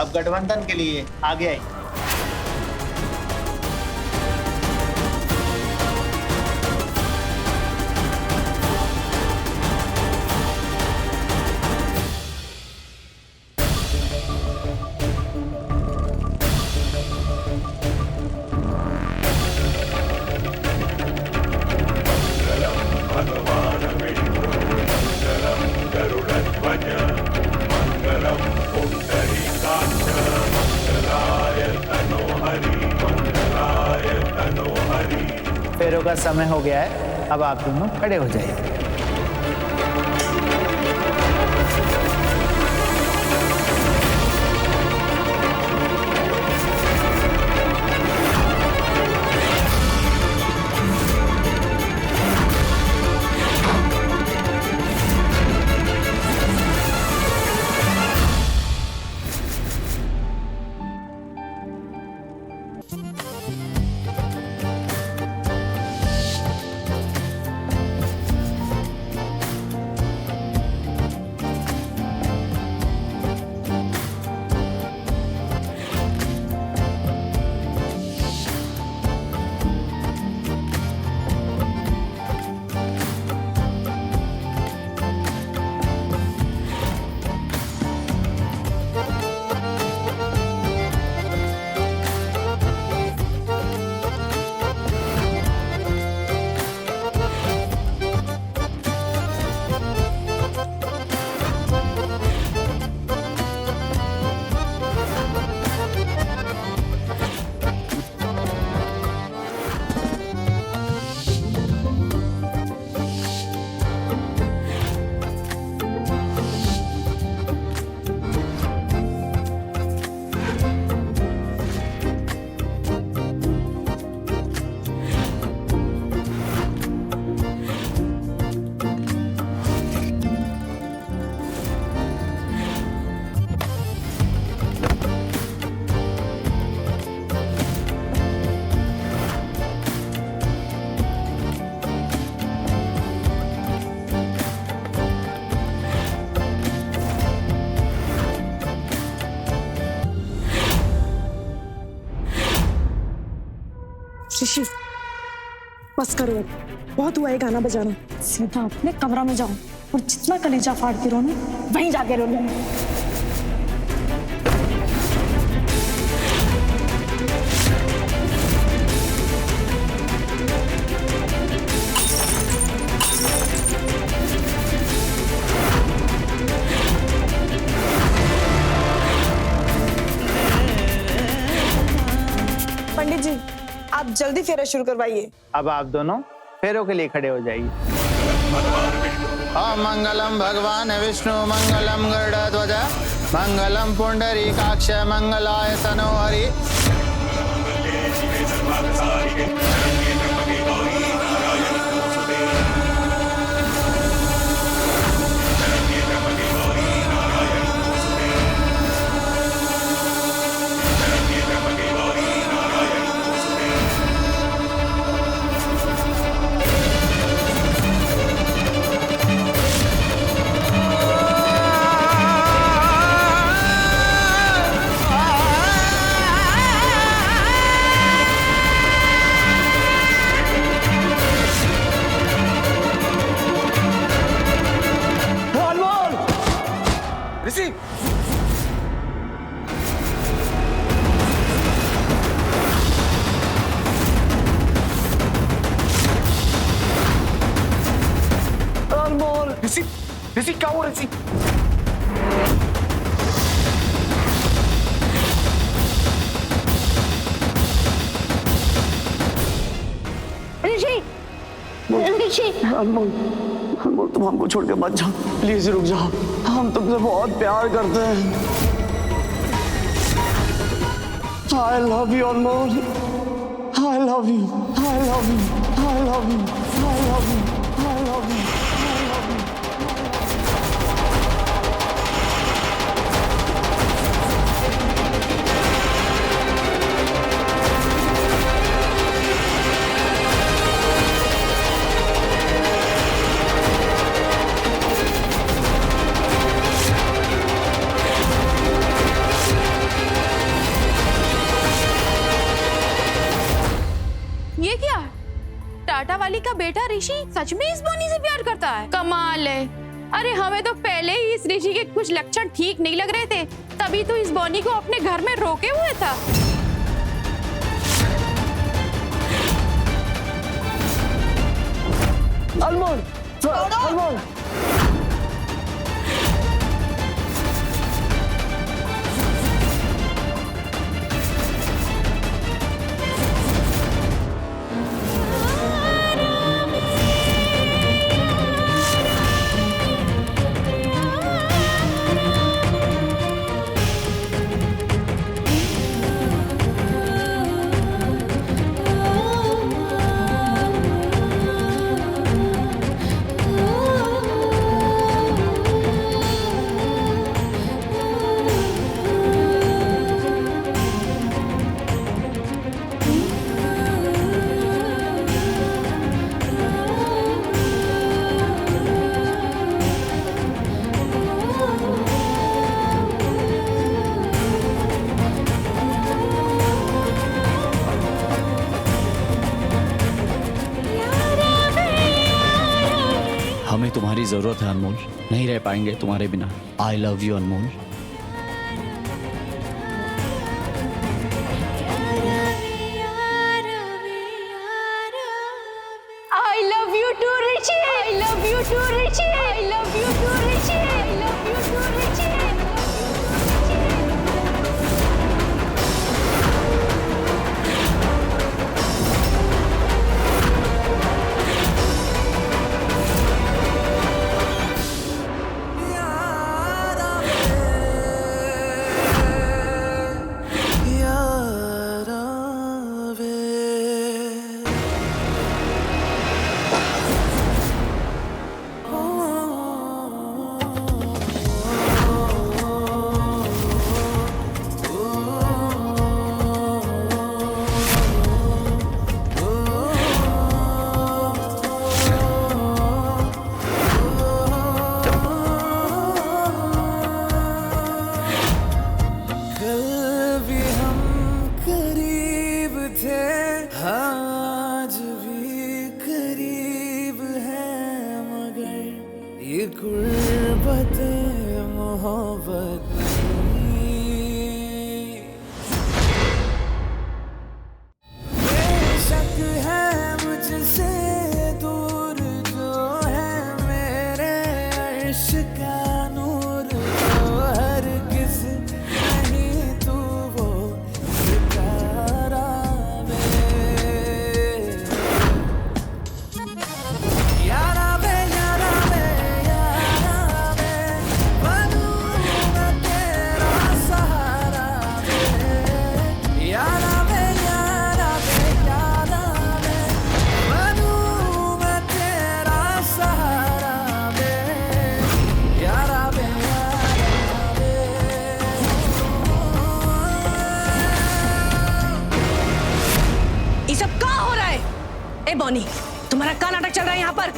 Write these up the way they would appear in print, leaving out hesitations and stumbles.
अब गठबंधन के लिए आगे आई। फेरों का समय हो गया है, अब आप दोनों खड़े हो जाइए। ऋषि बस करो, बहुत हुआ है गाना बजाना। सीधा अपने कमरा में जाओ और जितना कलेजा फाड़ के रोना वहीं जाके रो लेना। पंडित जी आप जल्दी फेरा शुरू करवाइए। अब आप दोनों फेरों के लिए खड़े हो जाइए। ओम मंगलम भगवान विष्णु मंगलम गरुड़ध्वज मंगलम पुंडरीकाक्ष मंगलाय तनोहरि। ऋषि अनमोल, ऋषि ऋषि क्या हुआ ऋषि? ऋषि ऋषि अनमोल, अनमोल तुम हमको छोड़ के मत जाओ, प्लीज रुक जाओ, हम तुमसे बहुत प्यार करते हैं। I love you Anmol, I love you, I love you, I love you, I love you, I love you, I love you। बेटा ऋषि सच में इस बोनी से प्यार करता है? कमाल है। अरे हमें तो पहले ही इस ऋषि के कुछ लक्षण ठीक नहीं लग रहे थे, तभी तो इस बोनी को अपने घर में रोके हुए था। अनमोल, अनमोल। हमें तुम्हारी जरूरत है अनमोल, नहीं रह पाएंगे तुम्हारे बिना। आई love you Anmol. I love you too, Rishi. I love you too, Rishi. I love you too, Rishi. I love you too, Rishi. Bonnie, तुम्हारा क्या नाटक चल रहा है यहाँ पर?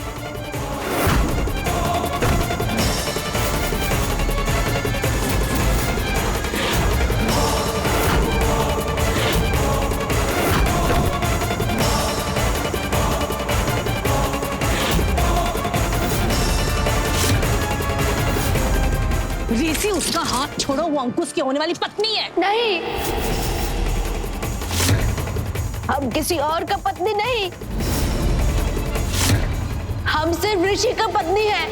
ऋषि, उसका हाथ छोड़ो, वो अंकुश की होने वाली पत्नी है। नहीं, हम किसी और का पत्नी नहीं, हम सिर्फ ऋषि का पत्नी है।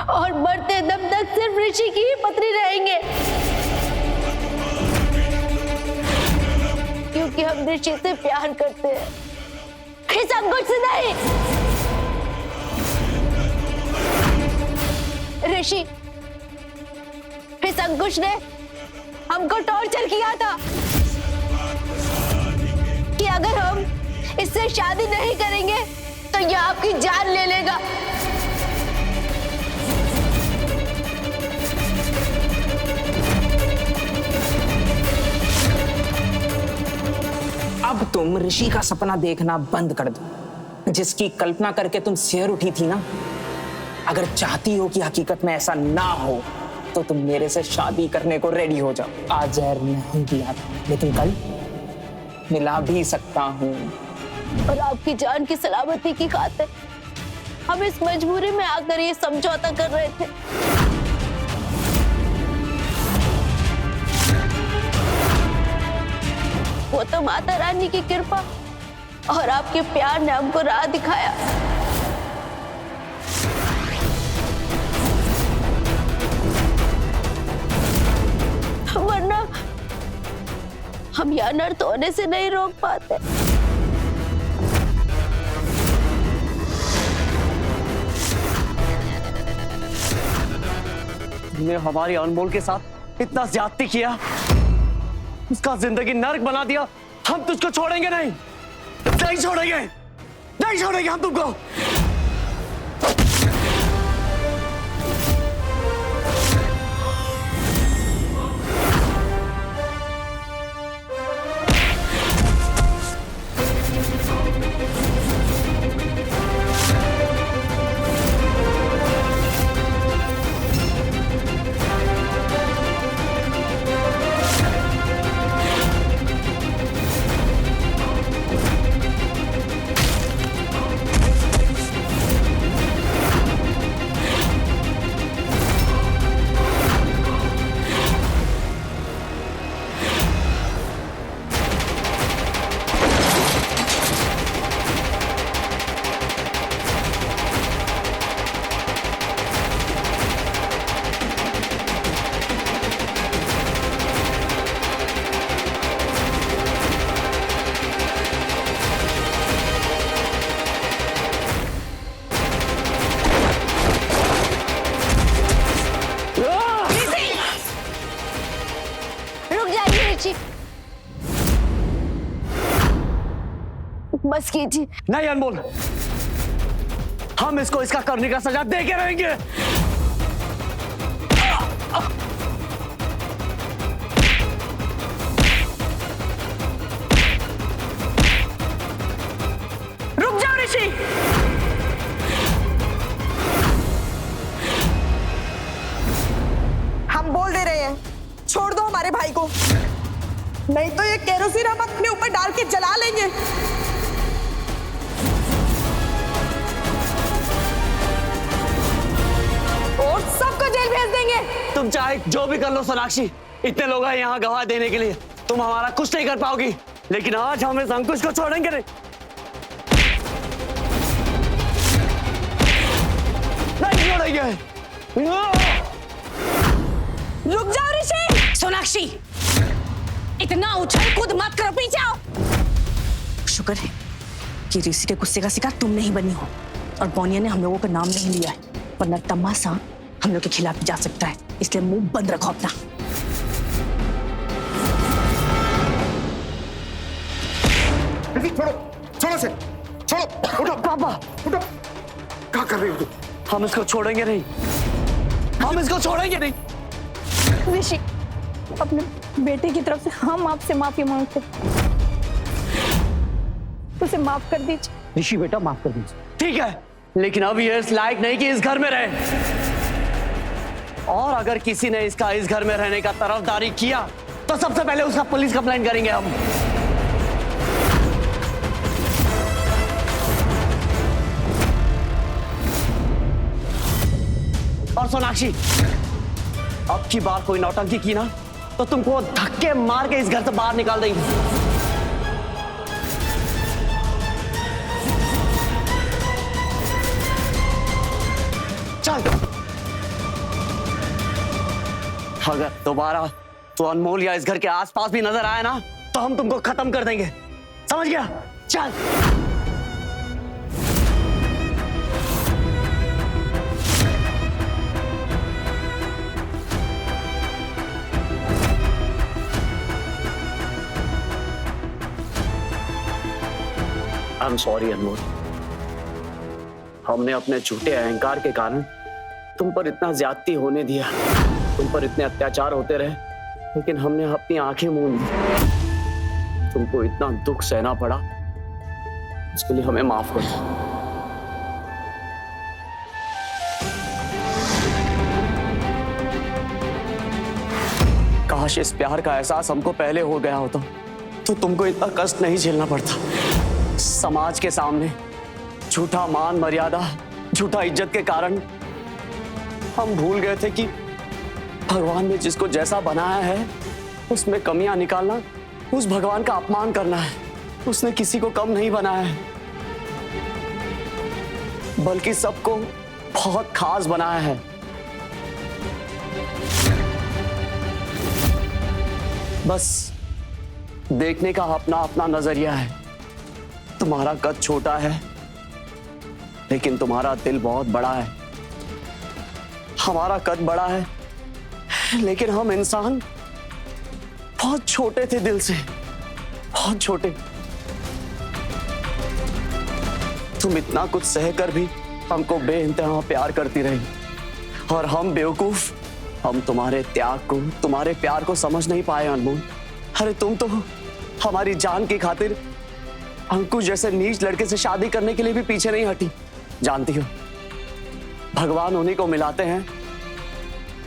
और मरते दम तक सिर्फ ऋषि की ही पत्नी रहेंगे, क्योंकि हम ऋषि से प्यार करते हैं, इस अंकुश से नहीं। ऋषि, इस अंकुश ने हमको टॉर्चर किया था कि अगर हम इससे शादी नहीं करेंगे तो ये आपकी जान ले लेगा। अब तुम ऋषि का सपना देखना बंद कर दो, जिसकी कल्पना करके तुम सिर उठी थी ना, अगर चाहती हो कि हकीकत में ऐसा ना हो तो तुम मेरे से शादी करने को रेडी हो जाओ। आज जहर नहीं दिया लेकिन कल मिला भी सकता हूँ। और आपकी जान की सलामती की खातिर हम इस मजबूरी में आकर ये समझौता कर रहे थे। वो तो माता रानी की कृपा और आपके प्यार ने हमको राह दिखाया। वरना हम ये अनर्थ होने से नहीं रोक पाते। तुमने हमारी अनमोल के साथ इतना ज्यादती किया, उसका जिंदगी नर्क बना दिया। हम तुझको छोड़ेंगे नहीं, नहीं छोड़ेंगे, नहीं छोड़ेंगे हम तुमको। बस कीजिए। नहीं अनमोल, हम इसको इसका करने का सजा दे के रहेंगे। रुक जाओ ऋषि। हम बोल दे रहे हैं, छोड़ दो हमारे भाई को, नहीं तो ये केरोसिन हम अपने ऊपर डाल के जला लेंगे। और सबको जेल भेज देंगे। तुम चाहे जो भी कर लो सोनाक्षी, इतने लोग हैं यहाँ गवाह देने के लिए, तुम हमारा कुछ नहीं कर पाओगी। लेकिन आज हम इस अंकुश को छोड़ेंगे नहीं, नहीं छोड़ेंगे। रुक जाओ ऋषि। सोनाक्षी, इतना उछल कूद मत करो, पीछे आओ। शुक्र है कि ऋषि के गुस्से का शिकार तुम नहीं बनी हो और बोनिया ने हम लोगों का नाम नहीं लिया है, वरना तमाशा हम लोग के खिलाफ भी जा सकता है, इसलिए मुंह बंद रखो अपना। छोड़ो, छोड़ो से, छोड़ो, उठो पापा, उठो। क्या कर रहे हो तुम? हम इसको छोड़ेंगे नहीं, हम इसको छोड़ेंगे नहीं। ऋषि, अपने बेटे की तरफ से हम आपसे माफी मांगते, उसे माफ कर दीजिए। ऋषि बेटा माफ कर दीजिए। ठीक है, लेकिन अब ये इस लायक नहीं कि इस घर में रहे, और अगर किसी ने इसका इस घर में रहने का तरफदारी किया तो सबसे पहले उसका पुलिस कंप्लेंट करेंगे हम। और सोनाक्षी, अब की बार कोई नौटंकी की ना तो तुमको धक्के मार के इस घर से बाहर निकाल देंगे। चल, अगर दोबारा तो अनमोल या इस घर के आसपास भी नजर आया ना तो हम तुमको खत्म कर देंगे, समझ गया? चल। आई एम सॉरी अनमोल, हमने अपने झूठे अहंकार के कारण तुम पर इतना ज्यादती होने दिया, तुम पर इतने अत्याचार होते रहे, लेकिन हमने अपनी आंखें मूंद दी। तुमको इतना दुख सहना पड़ा, इसके लिए हमें माफ कर दो। काश इस प्यार का एहसास हमको पहले हो गया होता तो तुमको इतना कष्ट नहीं झेलना पड़ता। समाज के सामने झूठा मान मर्यादा, झूठा इज्जत के कारण हम भूल गए थे कि भगवान ने जिसको जैसा बनाया है उसमें कमियां निकालना उस भगवान का अपमान करना है। उसने किसी को कम नहीं बनाया है, बल्कि सबको बहुत खास बनाया है। बस देखने का अपना अपना नजरिया है। तुम्हारा कद छोटा है लेकिन तुम्हारा दिल बहुत बड़ा है। हमारा कद बड़ा है लेकिन हम इंसान बहुत छोटे थे दिल से, बहुत छोटे। तुम इतना कुछ सहकर भी हमको बेइंतहा प्यार करती रही और हम बेवकूफ, हम तुम्हारे त्याग को, तुम्हारे प्यार को समझ नहीं पाए अनमोल। अरे तुम तो हमारी जान की खातिर अंकुश जैसे नीच लड़के से शादी करने के लिए भी पीछे नहीं हटी। जानती हो, भगवान उन्हीं को मिलाते हैं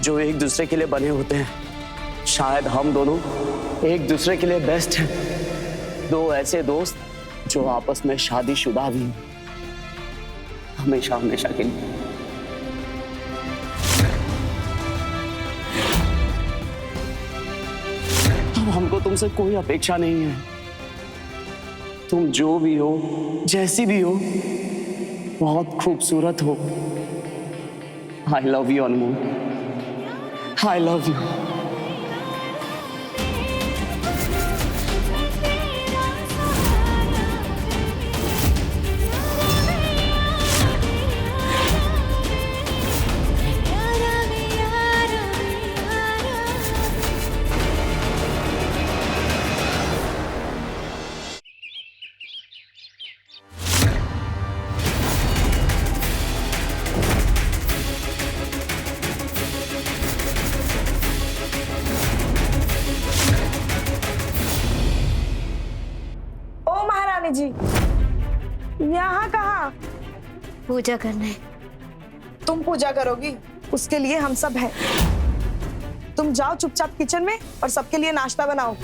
जो एक दूसरे के लिए बने होते हैं। शायद हम दोनों एक दूसरे के लिए बेस्ट हैं। दो ऐसे दोस्त जो आपस में शादीशुदा भी हैं, हमेशा हमेशा के लिए। अब हमको तुमसे कोई अपेक्षा नहीं है। तुम जो भी हो, जैसी भी हो, बहुत खूबसूरत हो। I love you Anmol, I love you. जी यहाँ कहाँ? पूजा करना है। तुम पूजा करोगी? उसके लिए हम सब हैं। तुम जाओ चुपचाप किचन में और सबके लिए नाश्ता बनाओ।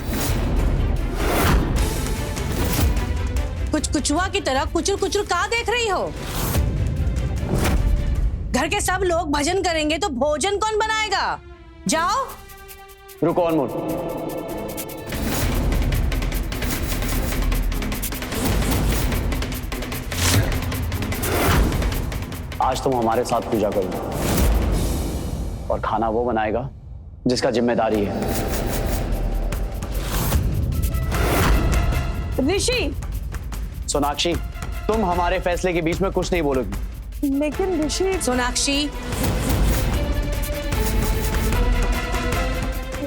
कुछ कुचुआ की तरह कुचुर कुचुर कहाँ देख रही हो? घर के सब लोग भजन करेंगे तो भोजन कौन बनाएगा? जाओ। रुको अनमोल, आज तुम हमारे साथ पूजा करो और खाना वो बनाएगा जिसका जिम्मेदारी है। ऋषि। सोनाक्षी, तुम हमारे फैसले के बीच में कुछ नहीं बोलोगी। लेकिन ऋषि। सोनाक्षी।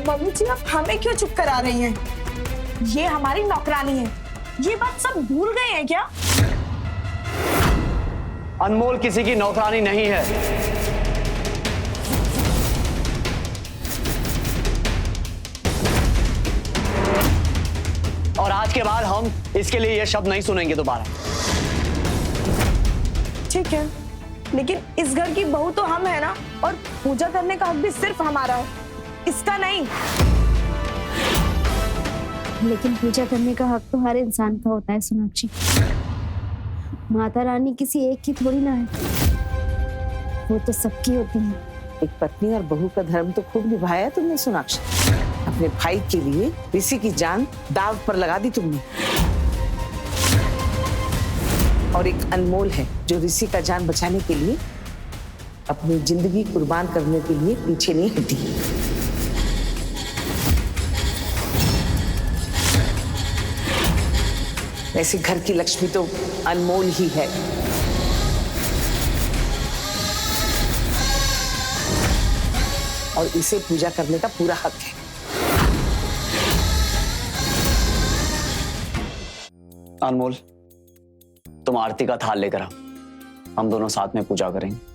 मम्मी जी, आप हमें क्यों चुप करा रही हैं? ये हमारी नौकरानी है। ये बात सब भूल गए हैं क्या? अनमोल किसी की नौकरानी नहीं है। और आज के बाद हम इसके लिए यह शब्द नहीं सुनेंगे दोबारा। ठीक है, लेकिन इस घर की बहू तो हम है ना, और पूजा करने का हक भी सिर्फ हमारा है, इसका नहीं। लेकिन पूजा करने का हक तो हर इंसान का होता है सोनाक्षी। माता रानी किसी एक की थोड़ी ना है, वो तो सबकी होती है। एक पत्नी और बहू का धर्म तो खूब निभाया तुमने सोनाक्षी। अपने भाई के लिए ऋषि की जान दाव पर लगा दी तुमने। और एक अनमोल है जो ऋषि का जान बचाने के लिए अपनी जिंदगी कुर्बान करने के लिए पीछे नहीं हटी। ऐसे घर की लक्ष्मी तो अनमोल ही है। और इसे पूजा करने का पूरा हक है। अनमोल, तुम आरती का थाल लेकर आओ, हम दोनों साथ में पूजा करेंगे।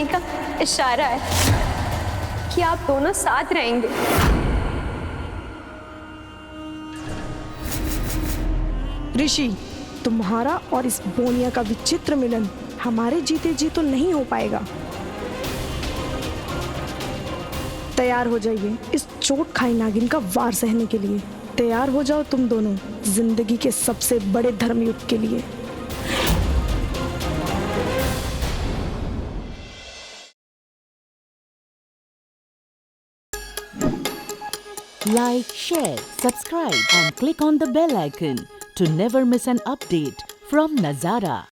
करने का इशारा है कि आप दोनों साथ रहेंगे। ऋषि, तुम्हारा और इस बोनिया का विचित्र मिलन हमारे जीते जी तो नहीं हो पाएगा। तैयार हो जाइए इस चोट खाई नागिन का वार सहने के लिए। तैयार हो जाओ तुम दोनों जिंदगी के सबसे बड़े धर्मयुद्ध के लिए। Like, share, subscribe and click on the bell icon to never miss an update from Nazara.